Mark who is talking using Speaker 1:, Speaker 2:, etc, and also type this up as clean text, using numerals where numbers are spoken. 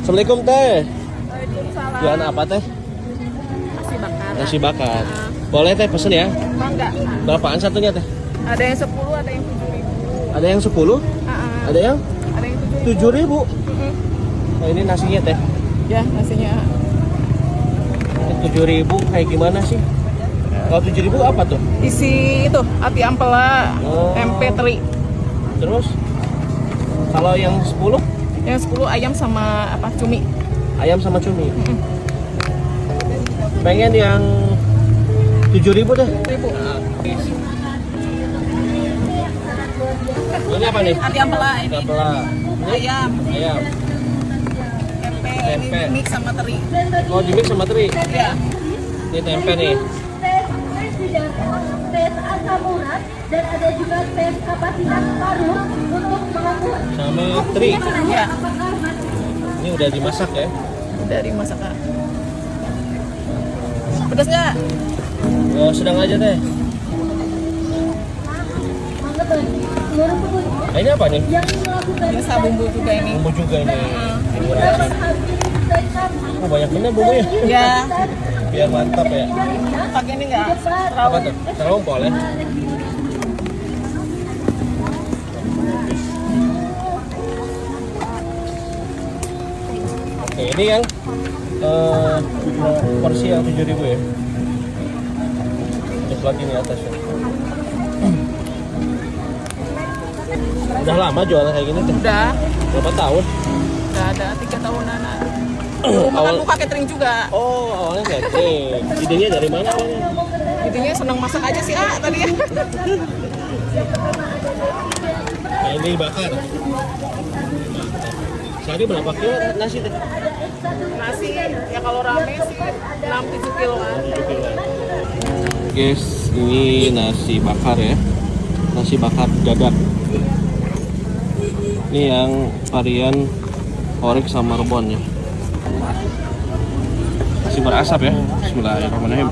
Speaker 1: Assalamualaikum teh.
Speaker 2: Waalaikumsalam.
Speaker 1: Jualan apa teh?
Speaker 2: Nasi bakar.
Speaker 1: Nasi bakar. Boleh teh pesen ya?
Speaker 2: Enggak.
Speaker 1: Berapaan satunya teh?
Speaker 2: Ada yang 10, ada yang 7.000.
Speaker 1: Ada yang 10? Ada yang
Speaker 2: Ada yang
Speaker 1: 7.000. Oh ini nasinya teh.
Speaker 2: Ya, nasinya.
Speaker 1: 7.000 kayak gimana sih? Kalau 7.000 apa tuh?
Speaker 2: Isi itu, ati ampela,
Speaker 1: Oh.
Speaker 2: tempe teri.
Speaker 1: Terus kalau yang 10?
Speaker 2: Yang 10 ayam sama apa? Cumi.
Speaker 1: Ayam sama cumi. Pengen yang 7.000 deh.
Speaker 2: 1.000.
Speaker 1: Ini apa nih?
Speaker 2: Ati ampela ini.
Speaker 1: Ampela.
Speaker 2: Ayam,
Speaker 1: Ayam.
Speaker 2: tempe,
Speaker 1: Tempe.
Speaker 2: ini mix sama teri.
Speaker 1: Oh, di mix sama teri.
Speaker 2: Ya.
Speaker 1: Ini tempe nih.
Speaker 3: Tes asam urat dan ada juga tes kapasitas paru untuk mengukur
Speaker 1: Sama teri.
Speaker 2: Ya.
Speaker 1: Ini udah dimasak ya.
Speaker 2: Dari masakan. Pedas nggak?
Speaker 1: Oh, sedang aja deh.
Speaker 3: seluruh tubuh
Speaker 1: Nah, ini apa nih?
Speaker 3: yang melakukan
Speaker 2: Biasa bumbu juga ini.
Speaker 1: Bumbu juga ini.
Speaker 3: harus hadir dan kamu
Speaker 1: Oh, banyak bener bumbunya.
Speaker 2: Ya.
Speaker 1: Biar mantap ya.
Speaker 2: Pakai ini nggak?
Speaker 1: Apa tuh? Terompol ya. Oke, ini yang porsi yang 7.000 ya. Terus lagi nih atasnya. Udah lama jualan kayak gini tuh.
Speaker 2: Udah.
Speaker 1: Berapa tahun?
Speaker 2: Udah ada 3 tahunan. Makan buka catering juga.
Speaker 1: Oh, awalnya catering. Idenya dari mana awalnya?
Speaker 2: Intinya senang masak aja sih tadi ya.
Speaker 1: Nah, ini bakar. Sehari berapa kilo nasi teh?
Speaker 2: Nasi ya kalau rame sih 6-7 kiloan.
Speaker 1: Guys, ini nasi bakar ya. Nasi bakar dadak. Ini yang varian orek sama rebon ya. Masih berasap ya. Bismillahirrahmanirrahim.